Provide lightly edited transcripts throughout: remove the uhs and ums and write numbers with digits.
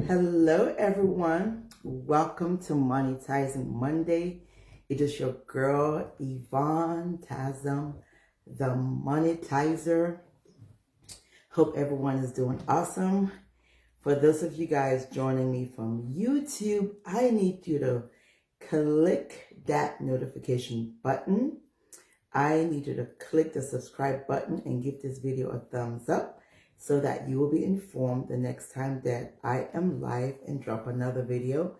Hello, everyone. Welcome to Monetizing Monday. It is your girl, Yvonne Tazem, the Monetizer. Hope everyone is doing awesome. For those of you guys joining me from YouTube, I need you to click that notification button. I need you to click the subscribe button and give this video a thumbs up, so that you will be informed the next time that I am live and drop another video.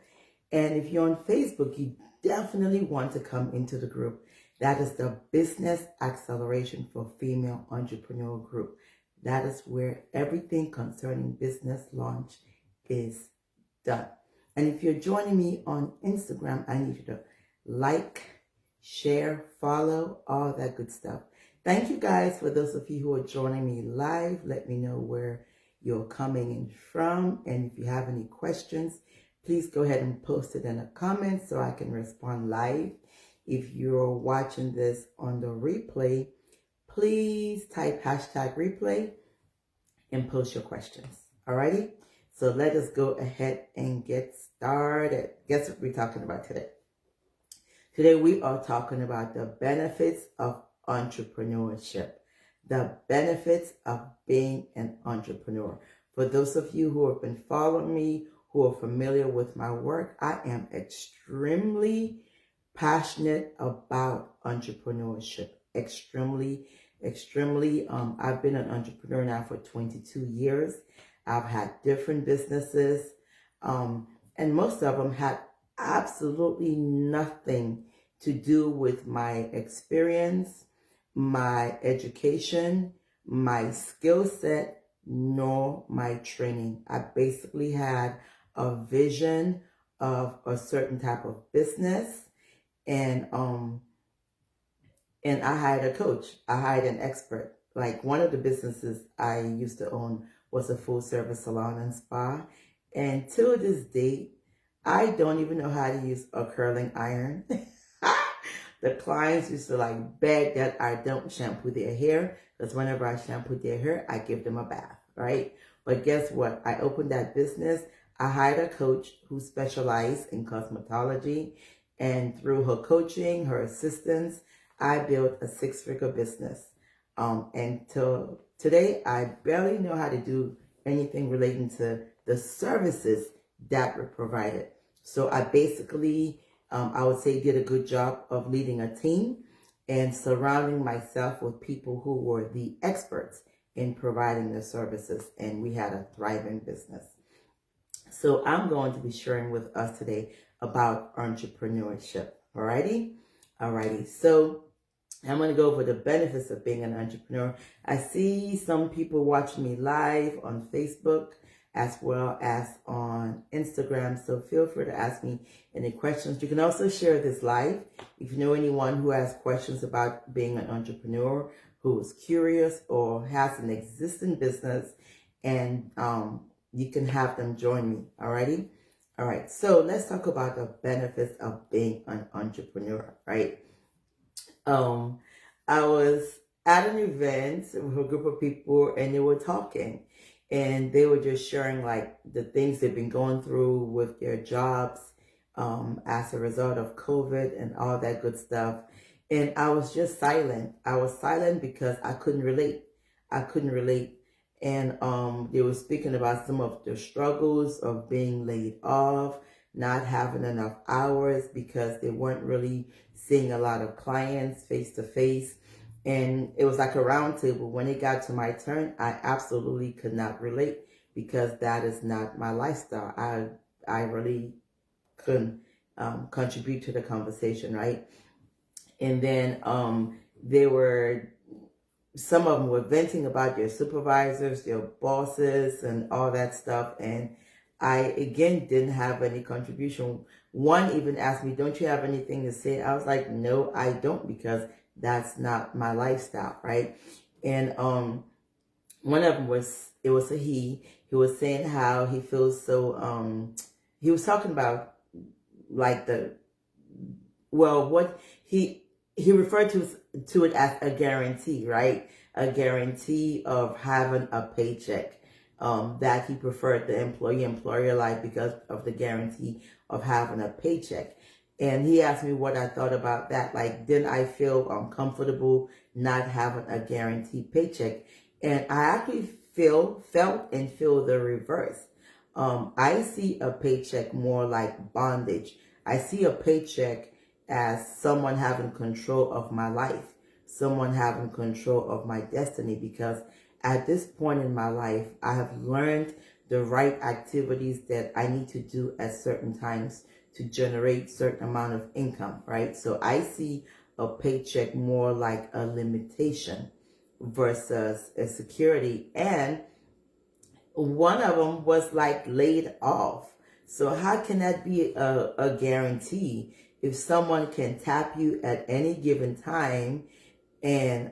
And if you're on Facebook, you definitely want to come into the group. That is the Business Acceleration for Female Entrepreneur group. That is where everything concerning business launch is done. And if you're joining me on Instagram, I need you to like, share, follow, all that good stuff. Thank you guys for those of you who are joining me live. Let me know where you're coming in from. And if you have any questions, please go ahead and post it in the comments so I can respond live. If you're watching this on the replay, please type #replay and post your questions. Alrighty? So let us go ahead and get started. Guess what we're talking about today? Today we are talking about the benefits of entrepreneurship, the benefits of being an entrepreneur. For those of you who have been following me, who are familiar with my work, I am extremely passionate about entrepreneurship. Extremely. I've been an entrepreneur now for 22 years. I've had different businesses, and most of them had absolutely nothing to do with my experience, my education, my skill set, nor my training. I basically had a vision of a certain type of business, and I hired a coach. I hired an expert. Like, one of the businesses I used to own was a full service salon and spa, and to this date, I don't even know how to use a curling iron. The clients used to beg that I don't shampoo their hair, because whenever I shampoo their hair, I give them a bath, right? But guess what? I opened that business. I hired a coach who specialized in cosmetology, and through her coaching, her assistance, I built a 6-figure business. And till today, I barely know how to do anything relating to the services that were provided. So I basically, I would say, did a good job of leading a team and surrounding myself with people who were the experts in providing the services. And we had a thriving business. So I'm going to be sharing with us today about entrepreneurship. Alrighty? So I'm going to go over the benefits of being an entrepreneur. I see some people watching me live on Facebook as well as on Instagram. So feel free to ask me any questions. You can also share this live. If you know anyone who has questions about being an entrepreneur, who is curious or has an existing business, and you can have them join me. Alrighty? Alright, so let's talk about the benefits of being an entrepreneur, right? I was at an event with a group of people, and they were talking. And they were just sharing the things they've been going through with their jobs as a result of COVID and all that good stuff. And I was just silent. I was silent because I couldn't relate. And they were speaking about some of the struggles of being laid off, not having enough hours because they weren't really seeing a lot of clients face to face. And it was like a round table. When it got to my turn, I absolutely could not relate because that is not my lifestyle. I really couldn't contribute to the conversation, right? And then some of them were venting about their supervisors, their bosses, and all that stuff. And I, again, didn't have any contribution. One even asked me, "Don't you have anything to say?" I was like, "No, I don't, because that's not my lifestyle," right? And one of them was a he was saying how he feels so, he was talking about what he referred to it as a guarantee, right? A guarantee of having a paycheck. that he preferred the employee-employer life because of the guarantee of having a paycheck. And he asked me what I thought about that. Like, didn't I feel uncomfortable not having a guaranteed paycheck? And I actually felt and feel the reverse. I see a paycheck more like bondage. I see a paycheck as someone having control of my life, someone having control of my destiny, because at this point in my life, I have learned the right activities that I need to do at certain times to generate certain amount of income, right? So I see a paycheck more like a limitation versus a security. And one of them was like laid off. So how can that be a guarantee if someone can tap you at any given time and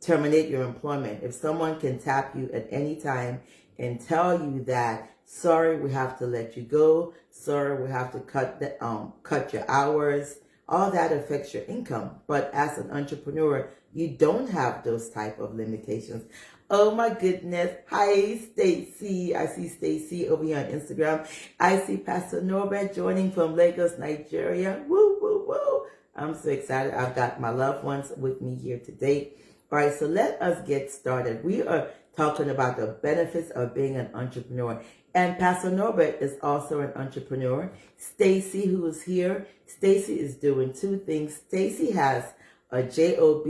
terminate your employment? If someone can tap you at any time and tell you that, sorry, we have to let you go, sorry, we have to cut your hours, all that affects your income. But as an entrepreneur, you don't have those type of limitations. Oh my goodness. Hi, Stacy. I see Stacy over here on Instagram. I see Pastor Norbert joining from Lagos, Nigeria. Woo, woo, woo. I'm so excited. I've got my loved ones with me here today. All right, so let us get started. We are talking about the benefits of being an entrepreneur. And Pastor Norbert is also an entrepreneur. Stacy, who is here, Stacy is doing two things. Stacy has a job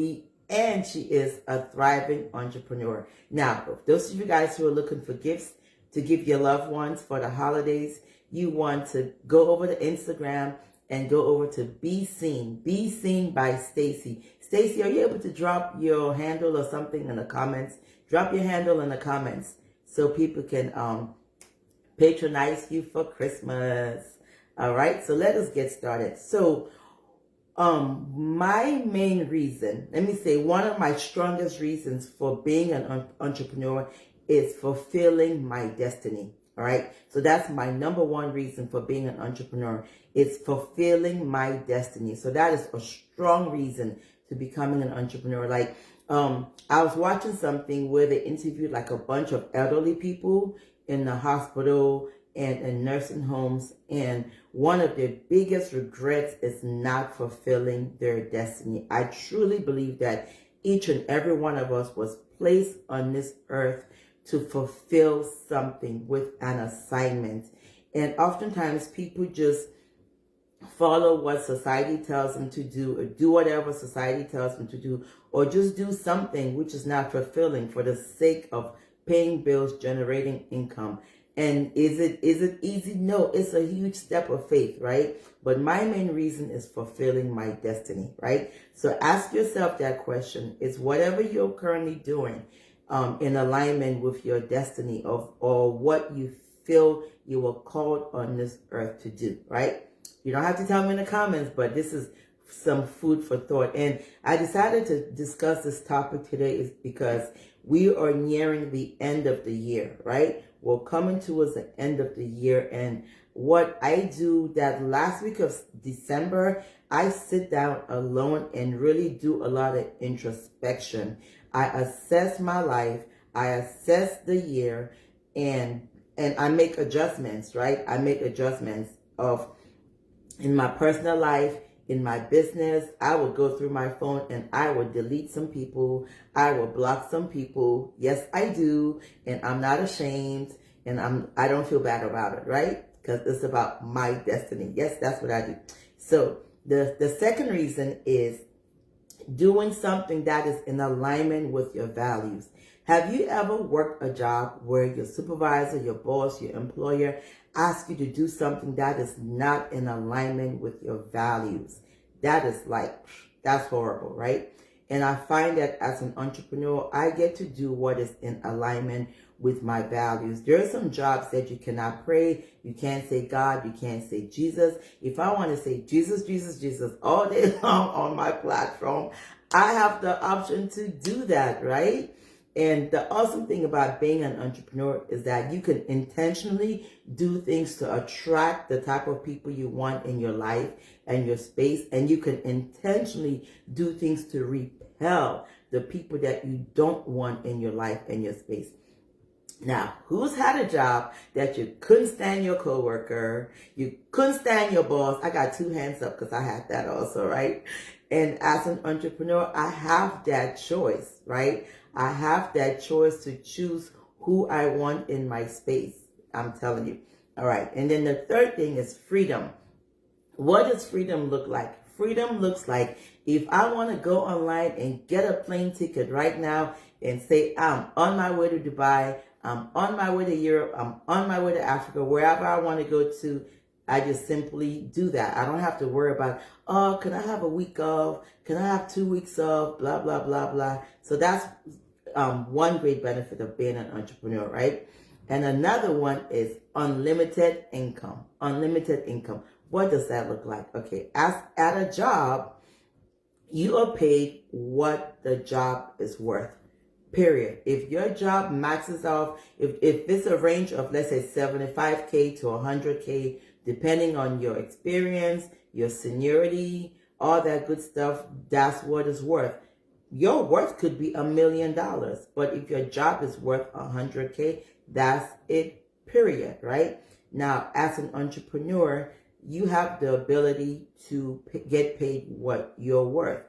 and she is a thriving entrepreneur. Now, if those of you guys who are looking for gifts to give your loved ones for the holidays, you want to go over to Instagram and go over to Be Seen by Stacy. Stacy, are you able to drop your handle or something in the comments? Drop your handle in the comments so people can patronize you for Christmas. All right, so let us get started. So my main reason, let me say, one of my strongest reasons for being an entrepreneur is fulfilling my destiny. All right. So that's my number one reason for being an entrepreneur. It's fulfilling my destiny. So that is a strong reason to becoming an entrepreneur. Like, I was watching something where they interviewed like a bunch of elderly people in the hospital and in nursing homes, and one of their biggest regrets is not fulfilling their destiny. I truly believe that each and every one of us was placed on this earth to fulfill something with an assignment. And oftentimes people just follow what society tells them to do, or do whatever society tells them to do, or just do something which is not fulfilling for the sake of paying bills, generating income. And is it easy? No, it's a huge step of faith, right? But my main reason is fulfilling my destiny, right? So ask yourself that question. Is whatever you're currently doing in alignment with your destiny or what you feel you were called on this earth to do, right? You don't have to tell me in the comments, but this is some food for thought. And I decided to discuss this topic today is because we are nearing the end of the year, right? We're coming towards the end of the year. And what I do that last week of December, I sit down alone and really do a lot of introspection. I assess my life, I assess the year, and I make adjustments, right? I make adjustments of in my personal life, in my business. I will go through my phone and I will delete some people. I will block some people. Yes, I do. And I'm not ashamed. And I don't feel bad about it, right? Because it's about my destiny. Yes, that's what I do. So the second reason is doing something that is in alignment with your values. Have you ever worked a job where your supervisor, your boss, your employer ask you to do something that is not in alignment with your values? That is that's horrible, right? And I find that as an entrepreneur, I get to do what is in alignment with my values. There are some jobs that you cannot pray, you can't say God, you can't say Jesus. If I want to say Jesus, Jesus, Jesus all day long on my platform, I have the option to do that, right? And the awesome thing about being an entrepreneur is that you can intentionally do things to attract the type of people you want in your life and your space. And you can intentionally do things to repel the people that you don't want in your life and your space. Now, who's had a job that you couldn't stand your coworker, you couldn't stand your boss? I got 2 hands up because I had that also, right? And as an entrepreneur, I have that choice, right? I have that choice to choose who I want in my space. I'm telling you. All right. And then the third thing is freedom. What does freedom look like? Freedom looks like if I want to go online and get a plane ticket right now and say, I'm on my way to Dubai, I'm on my way to Europe, I'm on my way to Africa, wherever I want to go to, I just simply do that. I don't have to worry about, oh, can I have a week off? Can I have 2 weeks off? Blah, blah, blah, blah. So that's one great benefit of being an entrepreneur, right? And another one is unlimited income. Unlimited income. What does that look like? Okay, as at a job, you are paid what the job is worth. Period. If your job maxes off, if it's a range of, let's say, 75K to 100K, depending on your experience, your seniority, all that good stuff, that's what it's worth. Your worth could be $1 million, but if your job is worth 100K, that's it, period, right? Now, as an entrepreneur, you have the ability to get paid what you're worth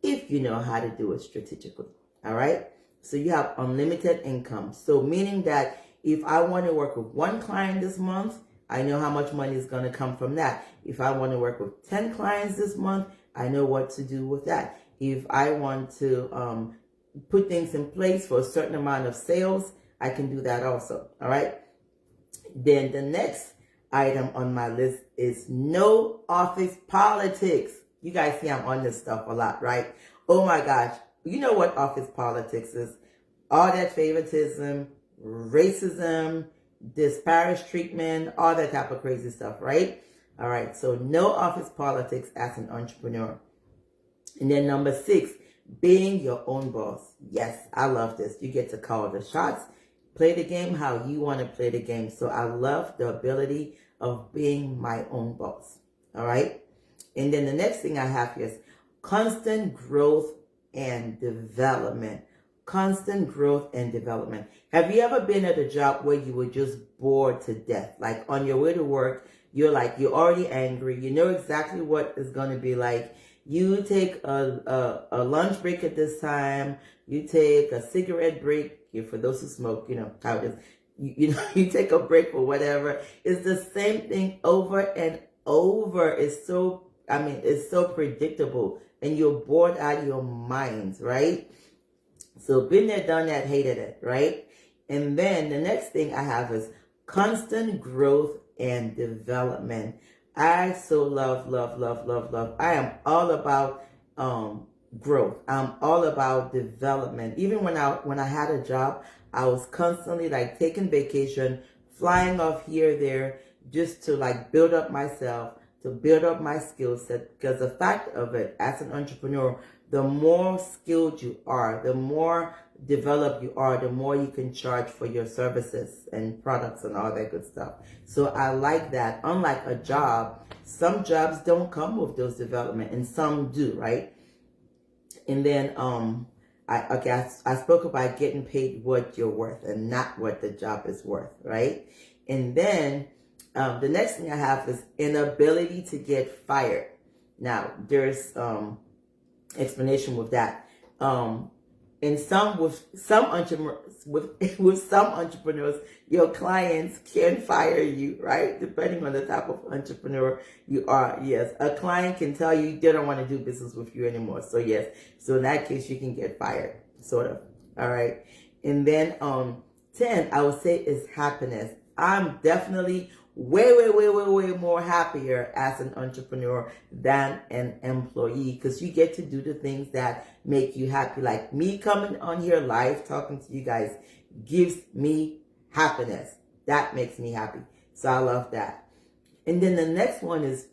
if you know how to do it strategically, all right? So you have unlimited income. So meaning that if I want to work with 1 client this month, I know how much money is going to come from that. If I want to work with 10 clients this month, I know what to do with that. If I want to put things in place for a certain amount of sales, I can do that also, all right? Then the next item on my list is no office politics. You guys see I'm on this stuff a lot, right? Oh my gosh. You know what office politics is. All that favoritism, racism, disparage treatment, all that type of crazy stuff, right? All right, so no office politics as an entrepreneur. And then number 6, being your own boss. Yes, I love this. You get to call the shots, play the game how you want to play the game. So I love the ability of being my own boss. All right. And then the next thing I have here is constant growth and development. Constant growth and development. Have you ever been at a job where you were just bored to death? Like on your way to work, you're already angry. You know exactly what it's going to be like. You take a lunch break at this time. You take a cigarette break. For those who smoke, you know how it is. You take a break for whatever. It's the same thing over and over. It's so predictable, and you're bored out of your minds, right? So been there, done that, hated it, right? And then the next thing I have is constant growth and development. I so love. I am all about growth. I'm all about development. Even when I had a job, I was constantly like taking vacation, flying off here, there, just to like build up myself, to build up my skill set. Because the fact of it, as an entrepreneur, the more skilled you are, the more developed you are, the more you can charge for your services and products and all that good stuff. So I like that. Unlike a job, some jobs don't come with those development and some do, right? And then I spoke about getting paid what you're worth and not what the job is worth, right? And then the next thing I have is inability to get fired. Now, there's explanation with that. And with some entrepreneurs, your clients can fire you, right? Depending on the type of entrepreneur you are. Yes, a client can tell you they don't want to do business with you anymore. So yes, so in that case, you can get fired, sort of. All right. And then 10, I would say, is happiness. I'm definitely way more happier as an entrepreneur than an employee, because you get to do the things that make you happy. Like me coming on here live talking to you guys gives me happiness. That makes me happy. So I love that. And then the next one is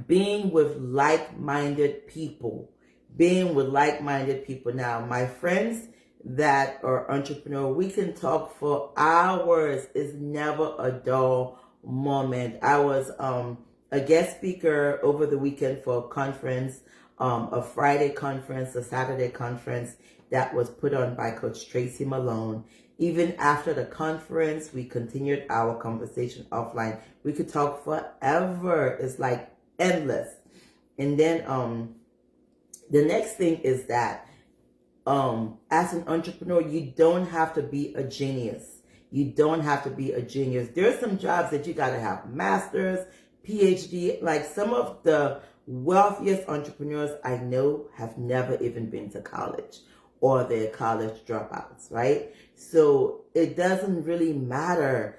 being with like-minded people. Being with like-minded people. Now, my friends that are entrepreneur, we can talk for hours. It's never a dull moment. I was a guest speaker over the weekend for a conference, a Friday conference, a Saturday conference, that was put on by Coach Tracy Malone. Even after the conference, we continued our conversation offline. We could talk forever. It's like endless. And then the next thing is that as an entrepreneur, you don't have to be a genius. You don't have to be a genius. There are some jobs that you got to have master's, PhD. Like some of the wealthiest entrepreneurs I know have never even been to college, or they're college dropouts, right? So it doesn't really matter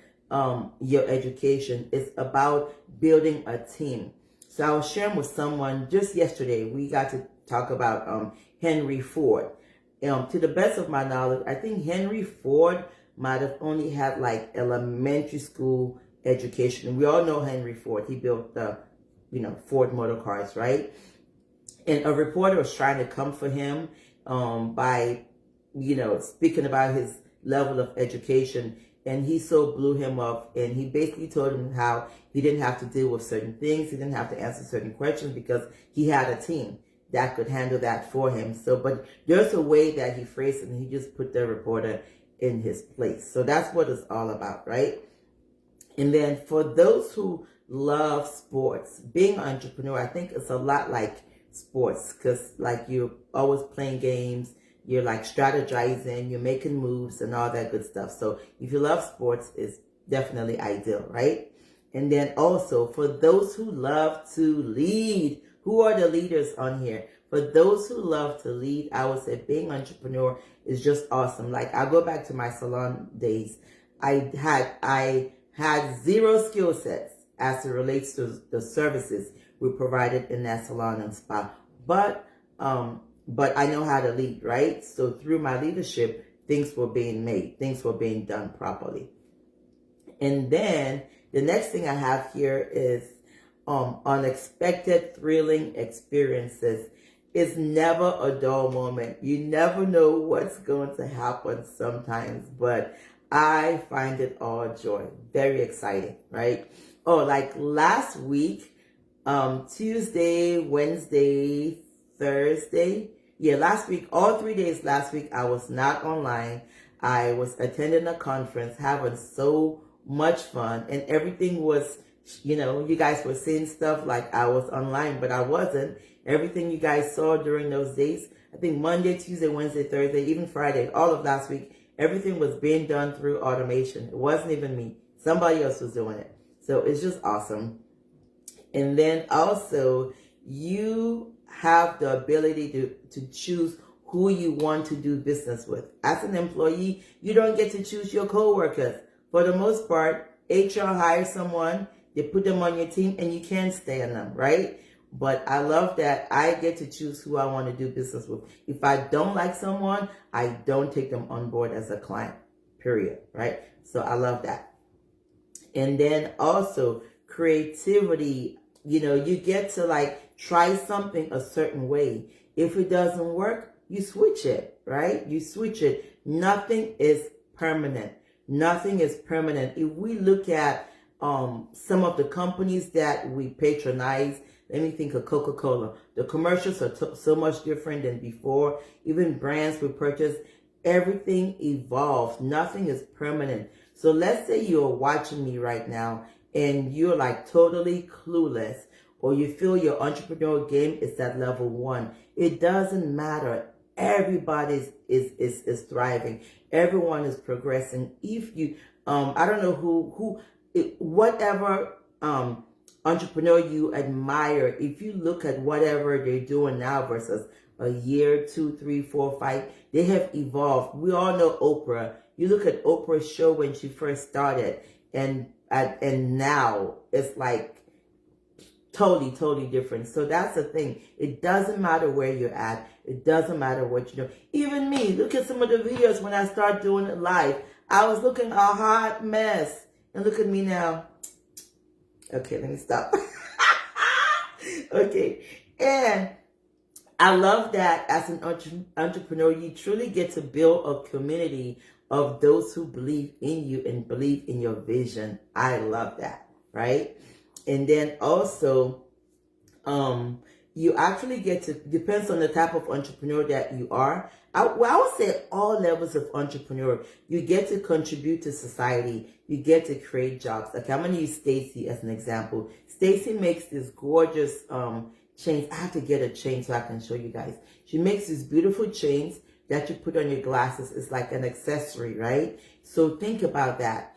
your education. It's about building a team. So I was sharing with someone just yesterday, we got to talk about Henry Ford. To the best of my knowledge, I think Henry Ford might have only had like elementary school education. We all know Henry Ford. He built the, Ford motor cars, right? And a reporter was trying to come for him by, speaking about his level of education. And he so blew him up, and he basically told him how he didn't have to deal with certain things. He didn't have to answer certain questions because he had a team that could handle that for him. So, but there's a way that he phrased it, and he just put the reporter in his place. So that's what it's all about, right? And then for those who love sports, being an entrepreneur, I think it's a lot like sports, because like you're always playing games, you're like strategizing, you're making moves and all that good stuff. So if you love sports, it's definitely ideal, right? And then also for those who love to lead, who are the leaders on here? For those who love to lead, I would say being an entrepreneur is just awesome. Like I go back to my salon days. I had zero skill sets as it relates to the services we provided in that salon and spa. But I know how to lead, right? So through my leadership, things were being made. Things were being done properly. And then the next thing I have here is unexpected, thrilling experiences. It's never a dull moment. You never know what's going to happen sometimes, but I find it all joy. Very exciting, right? Oh, like last week, Tuesday, Wednesday, Thursday. Yeah, last week, all 3 days last week, I was not online. I was attending a conference, having so much fun, and everything was, you guys were seeing stuff like I was online, but I wasn't. Everything you guys saw during those days, I think Monday, Tuesday, Wednesday, Thursday, even Friday, all of last week, everything was being done through automation. It wasn't even me. Somebody else was doing it. So it's just awesome. And then also, you have the ability to choose who you want to do business with. As an employee, you don't get to choose your coworkers. For the most part, HR hires someone, they put them on your team, and you can't stand them, right? But I love that I get to choose who I want to do business with. If I don't like someone, I don't take them on board as a client, period, right? So I love that. And then also creativity, you get to like try something a certain way. If it doesn't work, you switch it, right? You switch it. Nothing is permanent. Nothing is permanent. If we look at some of the companies that we patronize, let me think of Coca-Cola. The commercials are so much different than before. Even brands we purchase, everything evolves. Nothing is permanent. So let's say you're watching me right now and you're like totally clueless, or you feel your entrepreneurial game is at level 1. It doesn't matter. Everybody is thriving. Everyone is progressing. If you, I don't know whatever entrepreneur you admire, if you look at whatever they're doing now versus a year, 2, 3, 4, 5, they have evolved. We all know Oprah. You look at Oprah's show when she first started, and now it's like totally different. So that's the thing. It doesn't matter where you're at. It doesn't matter what you do. Even me, look at some of the videos when I start doing it live. I was looking a hot mess, and look at me now. Okay, let me stop. Okay, and I love that as an entrepreneur, you truly get to build a community of those who believe in you and believe in your vision. I love that, right? And then also, you actually get to, depends on the type of entrepreneur that you are. I would say all levels of entrepreneur, you get to contribute to society. You get to create jobs. Okay, I'm going to use Stacy as an example. Stacy makes this gorgeous chains. I have to get a chain so I can show you guys. She makes these beautiful chains that you put on your glasses. It's like an accessory, right? So think about that.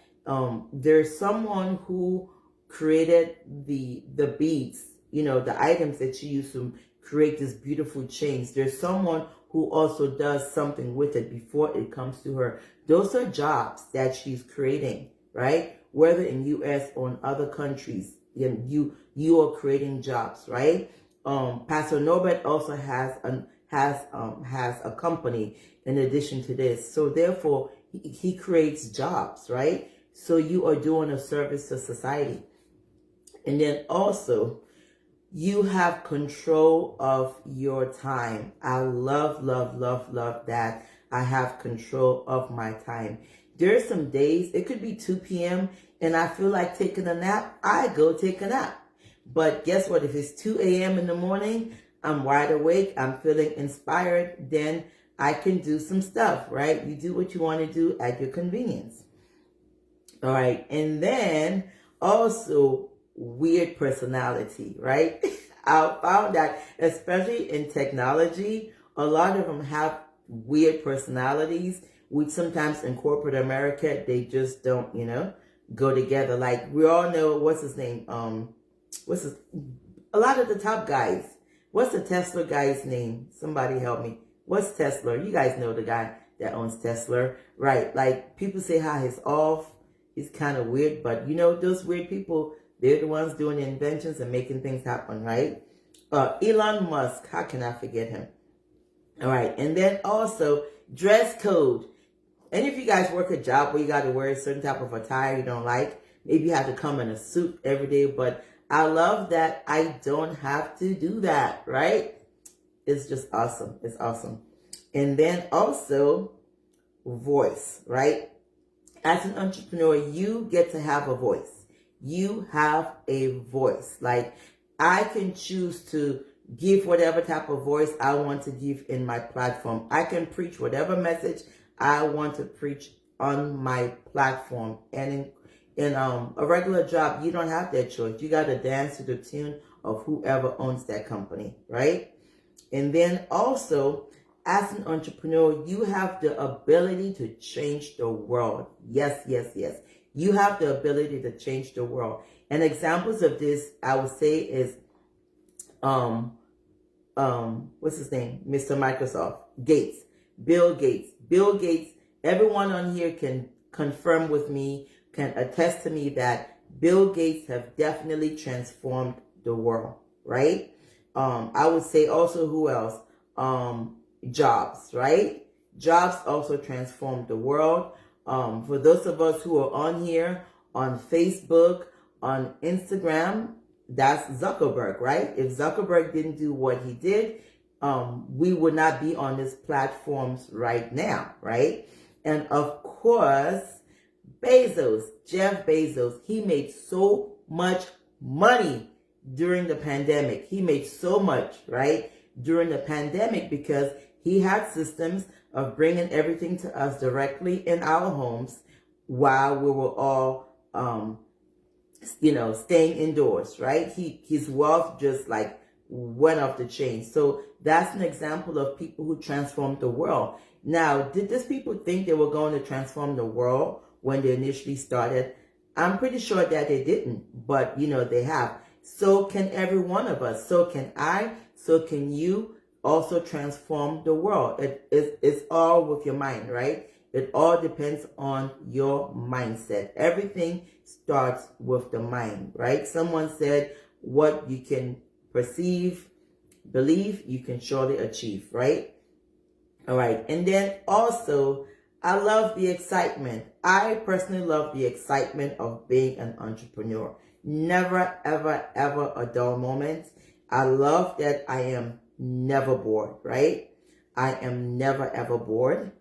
There's someone who created the beads, you know, the items that you use to create these beautiful chains. There's someone who also does something with it before it comes to her. Those are jobs that she's creating, right? Whether in US or in other countries, you are creating jobs, right? Pastor Norbert also has a company in addition to this. So therefore, he creates jobs, right? So you are doing a service to society. And then also, you have control of your time. I love, love, love, love that I have control of my time. There's some days, it could be 2 p.m. and I feel like taking a nap, I go take a nap. But guess what? If it's 2 a.m. in the morning, I'm wide awake, I'm feeling inspired, then I can do some stuff, right? You do what you want to do at your convenience. All right. And then also, weird personality, right? I found that especially in technology, a lot of them have weird personalities, which sometimes in corporate America, they just don't, go together. Like we all know, what's his name? A lot of the top guys. What's the Tesla guy's name? Somebody help me. What's Tesla? You guys know the guy that owns Tesla, right? Like people say how he's off. He's kind of weird, but those weird people, they're the ones doing the inventions and making things happen, right? Elon Musk, how can I forget him? All right, and then also dress code. And if you guys work a job where you got to wear a certain type of attire you don't like, maybe you have to come in a suit every day, but I love that I don't have to do that, right? It's just awesome. It's awesome. And then also voice, right? As an entrepreneur, you get to have a voice. You have a voice. Like I can choose to give whatever type of voice I want to give in my platform. I can preach whatever message I want to preach on my platform. And in a regular job, you don't have that choice. You got to dance to the tune of whoever owns that company, right? And then also, as an entrepreneur, you have the ability to change the world. Yes, yes, yes. You have the ability to change the world. And examples of this, I would say, is what's his name? Mr. Microsoft, Gates, Bill Gates. Bill Gates, everyone on here can confirm with me, can attest to me that Bill Gates have definitely transformed the world, right? I would say also who else? Jobs, right? Jobs also transformed the world. For those of us who are on here, on Facebook, on Instagram, that's Zuckerberg, right? If Zuckerberg didn't do what he did, we would not be on these platforms right now, right? And of course, Bezos, Jeff Bezos, he made so much money during the pandemic. He made so much, right? During the pandemic because he had systems of bringing everything to us directly in our homes while we were all, staying indoors, right? His wealth just like went off the chain. So that's an example of people who transformed the world. Now, did these people think they were going to transform the world when they initially started? I'm pretty sure that they didn't, but they have. So can every one of us. So can I. So can you also transform the world. It's all with your mind, right? It all depends on your mindset. Everything starts with the mind, right? Someone said, what you can perceive, believe, you can surely achieve, right? All right. And then also, I love the excitement. I personally love the excitement of being an entrepreneur. Never, ever, ever a dull moment. I love that I am never bored, right? I am never, ever bored.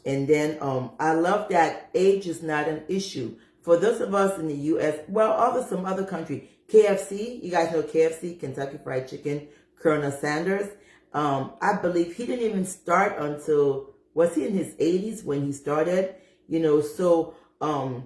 And then I love that age is not an issue. For those of us in the U.S., well, some other country, KFC, you guys know KFC, Kentucky Fried Chicken, Colonel Sanders. I believe he didn't even start until, was he in his 80s when he started? So I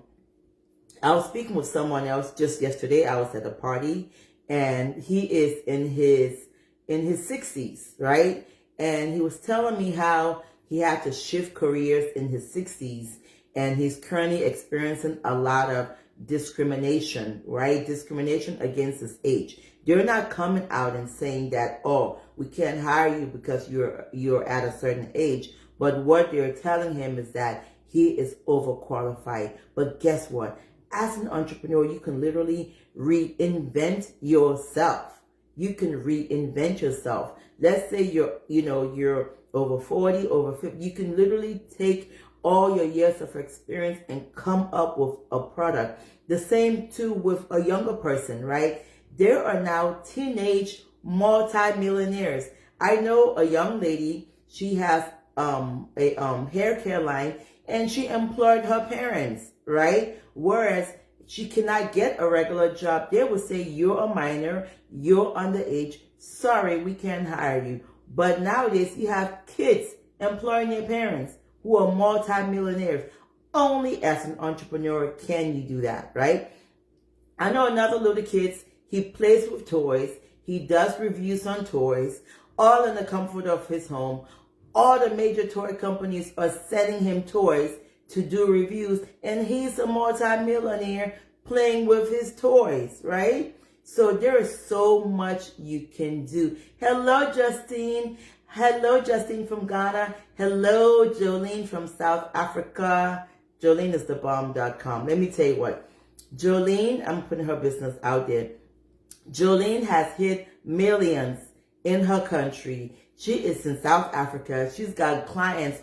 was speaking with someone else just yesterday. I was at a party, and he is in his 60s, right? And he was telling me how he had to shift careers in his 60s, and he's currently experiencing a lot of discrimination, right? Discrimination against his age. They're not coming out and saying that, oh, we can't hire you because you're at a certain age. But what they're telling him is that he is overqualified. But guess what? As an entrepreneur, you can literally reinvent yourself. You can reinvent yourself. Let's say you're over 40, over 50. You can literally take all your years of experience and come up with a product. The same too with a younger person, right? There are now teenage multi-millionaires. I know a young lady, she has a hair care line, and she employed her parents, right? Whereas she cannot get a regular job. They would say, you're a minor, you're underage, sorry, we can't hire you. But nowadays, you have kids employing their parents who are multi-millionaires. Only as an entrepreneur can you do that, right? I know another little kid, he plays with toys, he does reviews on toys, all in the comfort of his home. All the major toy companies are sending him toys to do reviews, and he's a multi-millionaire playing with his toys, right? So there is so much you can do. Hello, Justine. Hello, Justine from Ghana. Hello, Jolene from South Africa. Jolene is thebomb.com. Let me tell you what. Jolene, I'm putting her business out there. Jolene has hit millions in her country. She is in South Africa. She's got clients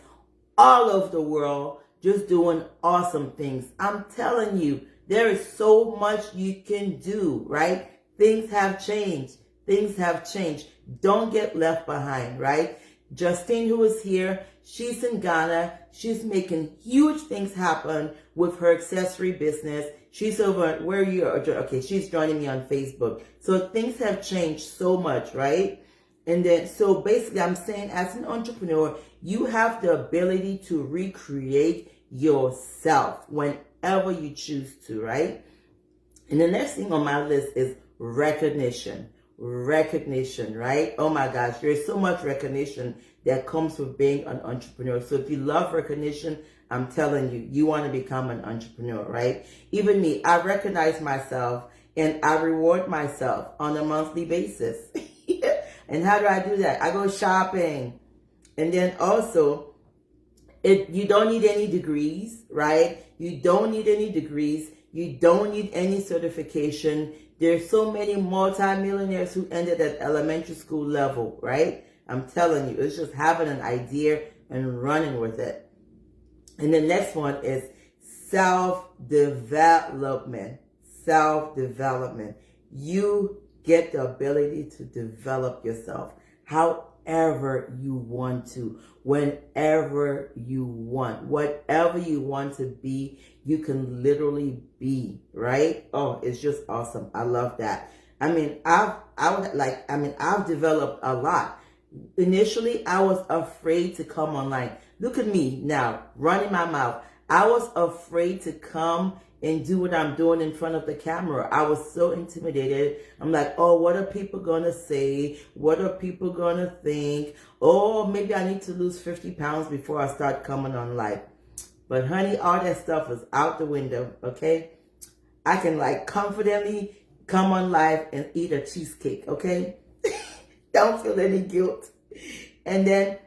all over the world just doing awesome things. I'm telling you, there is so much you can do, right? Things have changed. Things have changed. Don't get left behind, right? Justine, who is here, she's in Ghana. She's making huge things happen with her accessory business. She's over, where you are? Okay, she's joining me on Facebook. So things have changed so much, right? And then, so basically I'm saying as an entrepreneur, you have the ability to recreate yourself whenever you choose to, right? And the next thing on my list is recognition. Recognition, right? Oh my gosh, there's so much recognition that comes with being an entrepreneur. So if you love recognition, I'm telling you, you want to become an entrepreneur, right? Even me, I recognize myself and I reward myself on a monthly basis. And how do I do that? I go shopping. And then also, you don't need any degrees, right? You don't need any degrees. You don't need any certification. There's so many multi-millionaires who ended at elementary school level, right? I'm telling you, it's just having an idea and running with it. And the next one is self-development. Self-development. You get the ability to develop yourself however you want to, whenever you want. Whatever you want to be, you can literally be, right? Oh, it's just awesome. I love that. I mean, I've developed a lot. Initially, I was afraid to come online. Look at me now, running my mouth. I was afraid to come and do what I'm doing in front of the camera. I was so intimidated. I'm like, oh, what are people gonna say? What are people gonna think? Oh, maybe I need to lose 50 pounds before I start coming on live. But honey, all that stuff is out the window, okay? I can confidently come on live and eat a cheesecake, okay? Don't feel any guilt. And then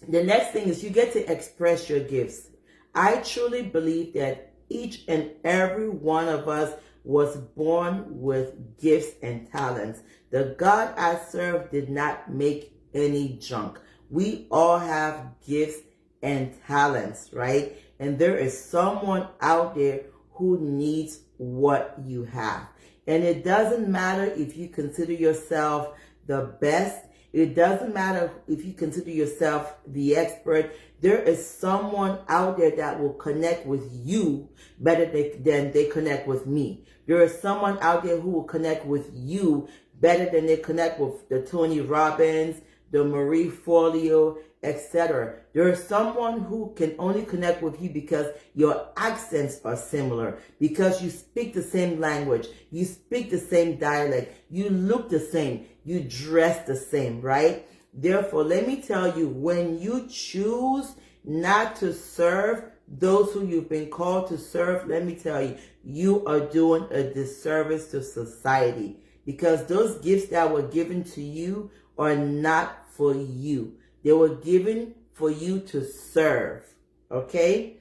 the next thing is you get to express your gifts. I truly believe that each and every one of us was born with gifts and talents. The God I serve did not make any junk. We all have gifts and talents, right? And there is someone out there who needs what you have. And it doesn't matter if you consider yourself the best. It doesn't matter if you consider yourself the expert. There is someone out there that will connect with you better than they connect with me. There is someone out there who will connect with you better than they connect with the Tony Robbins, the Marie Forleo, etc. There's someone who can only connect with you because your accents are similar, because you speak the same language, you speak the same dialect, you look the same, you dress the same, right? Therefore, let me tell you, when you choose not to serve those who you've been called to serve, let me tell you, you are doing a disservice to society, because those gifts that were given to you are not for you. They were given for you to serve, okay?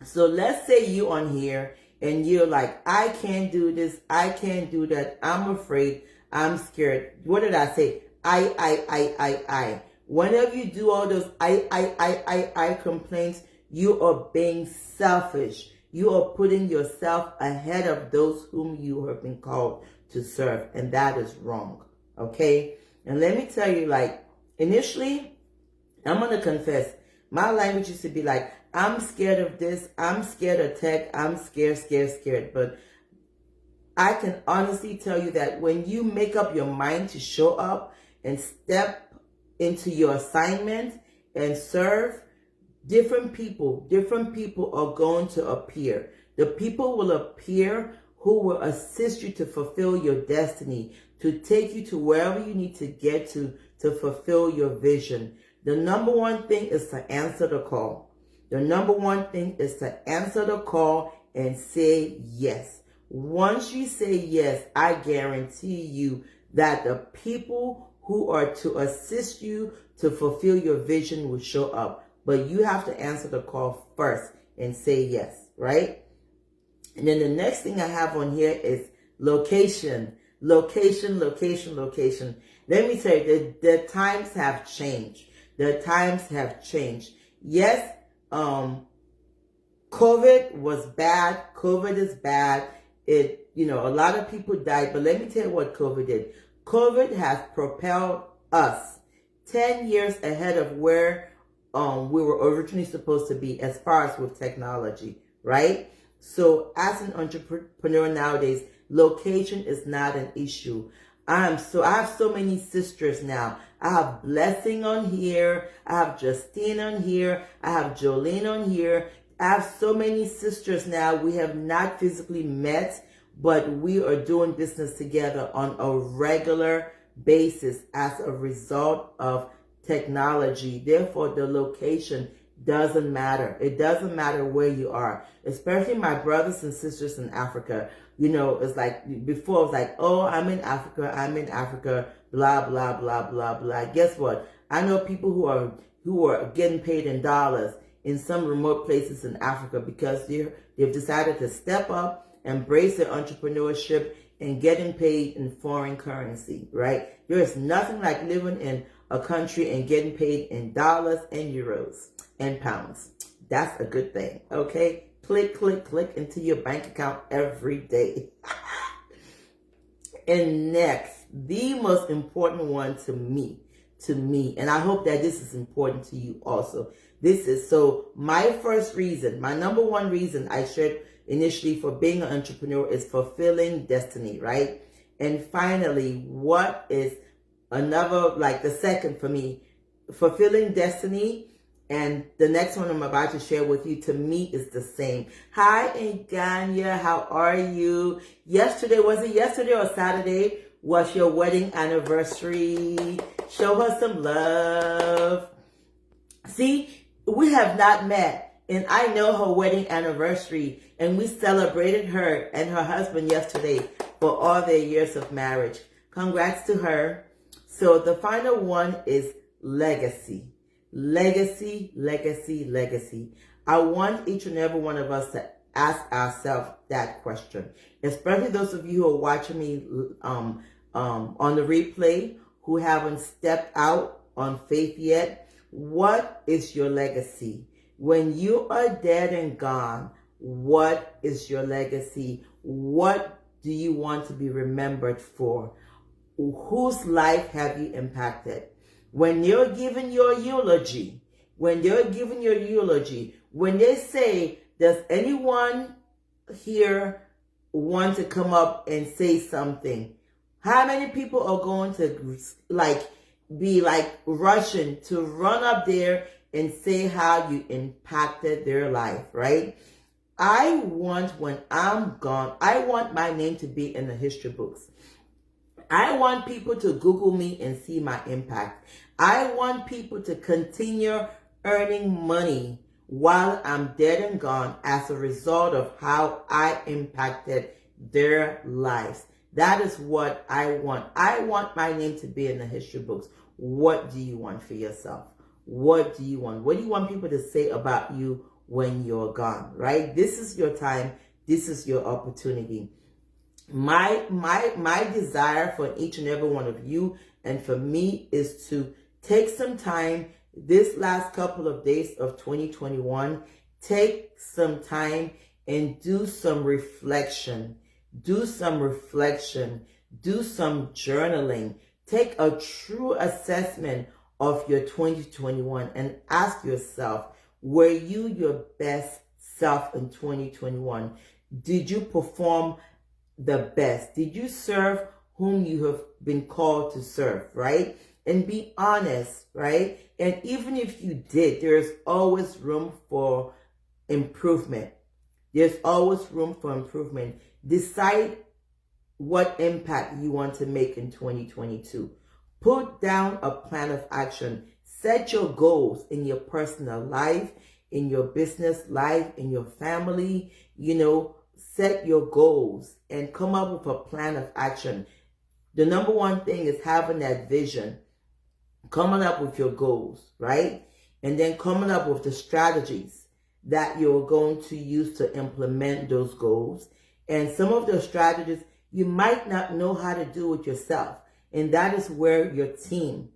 So let's say you on here and you're like, I can't do this, I can't do that, I'm afraid, I'm scared. What did I say? I. Whenever you do all those I complaints, you are being selfish. You are putting yourself ahead of those whom you have been called to serve, and that is wrong, okay? And let me tell you, like, initially, I'm going to confess, my language used to be like, I'm scared of this, I'm scared of tech, I'm scared. But I can honestly tell you that when you make up your mind to show up and step into your assignment and serve, different people are going to appear. The people will appear who will assist you to fulfill your destiny, to take you to wherever you need to get to fulfill your vision. The number one thing is to answer the call. The number one thing is to answer the call and say yes. Once you say yes, I guarantee you that the people who are to assist you to fulfill your vision will show up. But you have to answer the call first and say yes, right? And then the next thing I have on here is location. Location. Let me tell you, the times have changed. Yes, COVID was bad. COVID is bad. A lot of people died. But let me tell you what COVID did. COVID has propelled us 10 years ahead of where we were originally supposed to be as far as with technology, right? So as an entrepreneur nowadays, location is not an issue. I have so many sisters now. I have Blessing on here. I have Justine on here. I have Jolene on here. I have so many sisters now. We have not physically met, but we are doing business together on a regular basis as a result of technology. Therefore, the location doesn't matter. It doesn't matter where you are, especially my brothers and sisters in Africa. It's like before, it was like, oh, I'm in Africa, blah, blah, blah, blah, blah. Guess what? I know people who are getting paid in dollars in some remote places in Africa because they've decided to step up, embrace their entrepreneurship, and getting paid in foreign currency, right? There is nothing like living in a country and getting paid in dollars and euros and pounds. That's a good thing, okay? Click into your bank account every day. And next, the most important one to me, and I hope that this is important to you also. My number one reason I shared initially for being an entrepreneur is fulfilling destiny, right? And finally, what is the second for me, fulfilling destiny, and the next one I'm about to share with you, to me, is the same. Hi, Nganya, how are you? Was it yesterday or Saturday was your wedding anniversary? Show her some love. See, we have not met, and I know her wedding anniversary, and we celebrated her and her husband yesterday for all their years of marriage. Congrats to her. So the final one is legacy. Legacy. I want each and every one of us to ask ourselves that question, especially those of you who are watching me on the replay who haven't stepped out on faith yet. What is your legacy? When you are dead and gone, what is your legacy? What do you want to be remembered for? Whose life have you impacted? When you're giving your eulogy, when they say, does anyone here want to come up and say something? How many people are going to be rushing to run up there and say how you impacted their life, right? I want, when I'm gone, I want my name to be in the history books. I want people to Google me and see my impact. I want people to continue earning money while I'm dead and gone as a result of how I impacted their lives. That is what I want. I want my name to be in the history books. What do you want for yourself? What do you want? What do you want people to say about you when you're gone, right? This is your time. This is your opportunity. My desire for each and every one of you and for me is to take some time this last couple of days of 2021, take some time and do some reflection. Do some reflection. Do some journaling. Take a true assessment of your 2021 and ask yourself, were you your best self in 2021? Did you perform the best? Did you serve whom you have been called to serve, right? And be honest, right? And even if you did, there's always room for improvement. There's always room for improvement. Decide what impact you want to make in 2022. Put down a plan of action. Set your goals in your personal life, in your business life, in your family. Set your goals and come up with a plan of action. The number one thing is having that vision, coming up with your goals, right? And then coming up with the strategies that you're going to use to implement those goals. And some of those strategies you might not know how to do it yourself. And that is where your team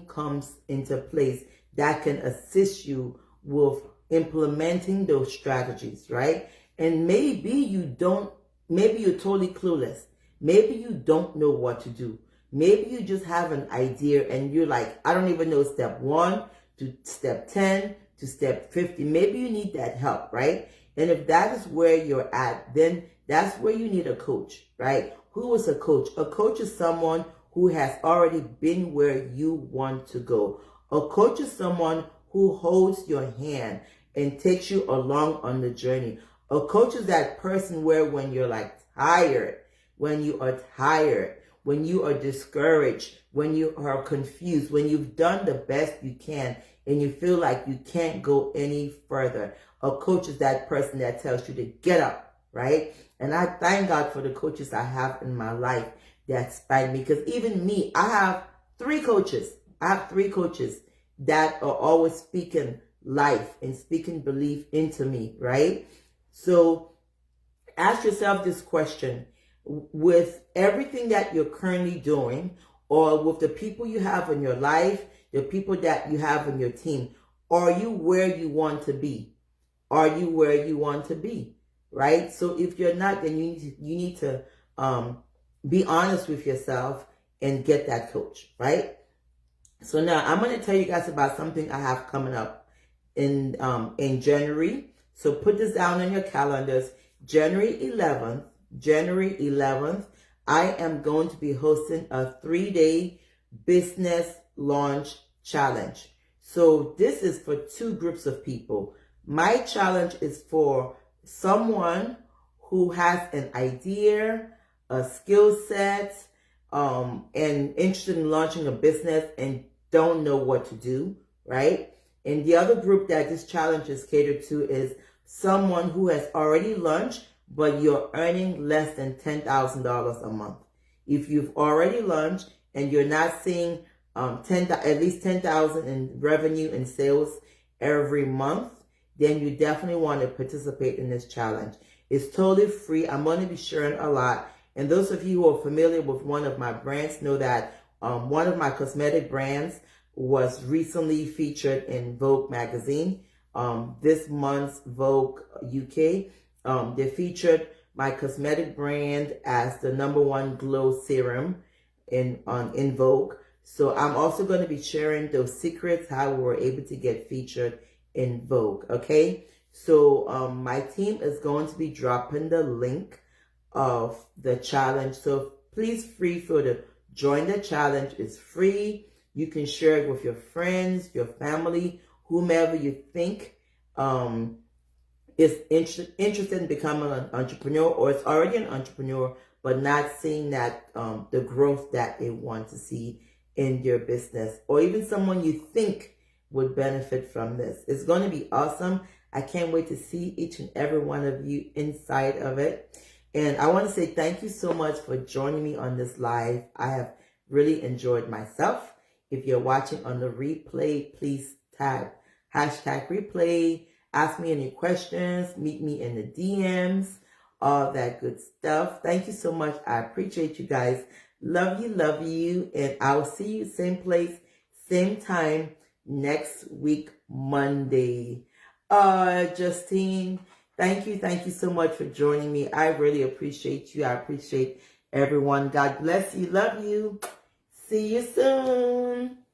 comes into place that can assist you with implementing those strategies, right? And maybe you're totally clueless. Maybe you don't know what to do. Maybe you just have an idea and you're like, I don't even know step 1 to step 10 to step 50. Maybe you need that help, right? And if that is where you're at, then that's where you need a coach, right? Who is a coach? A coach is someone who has already been where you want to go. A coach is someone who holds your hand and takes you along on the journey. A coach is that person where when you're tired, when you are tired, when you are discouraged, when you are confused, when you've done the best you can and you feel like you can't go any further. A coach is that person that tells you to get up, right? And I thank God for the coaches I have in my life that inspire me. Because even me, I have 3 coaches. I have 3 coaches that are always speaking life and speaking belief into me, right? So ask yourself this question. With everything that you're currently doing, or with the people you have in your life, the people that you have in your team, are you where you want to be? Are you where you want to be? Right? So if you're not, then you need to be honest with yourself and get that coach, right? So now I'm going to tell you guys about something I have coming up in January. So put this down on your calendars. January 11th, I am going to be hosting a 3-day business launch challenge. So this is for 2 groups of people. My challenge is for someone who has an idea, a skill set, and interested in launching a business and don't know what to do, right? And the other group that this challenge is catered to is someone who has already launched, but you're earning less than $10,000 a month. If you've already launched and you're not seeing at least $10,000 in revenue and sales every month, then you definitely want to participate in this challenge. It's totally free. I'm going to be sharing a lot. And those of you who are familiar with one of my brands know that one of my cosmetic brands was recently featured in Vogue magazine. This month's Vogue UK, they featured my cosmetic brand as the #1 glow serum in Vogue. So I'm also going to be sharing those secrets, how we were able to get featured in Vogue. Okay, so my team is going to be dropping the link of the challenge. So please feel free to join the challenge. It's free. You can share it with your friends, your family, whomever you think is interested in becoming an entrepreneur, or is already an entrepreneur but not seeing that the growth that they want to see in your business, or even someone you think would benefit from this. It's going to be awesome. I can't wait to see each and every one of you inside of it. And I want to say thank you so much for joining me on this live. I have really enjoyed myself. If you're watching on the replay, please tag #replay. Ask me any questions. Meet me in the DMs. All that good stuff. Thank you so much. I appreciate you guys. Love you. And I will see you same place, same time next week, Monday. Justine, thank you so much for joining me. I really appreciate you. I appreciate everyone. God bless you. Love you. See you soon.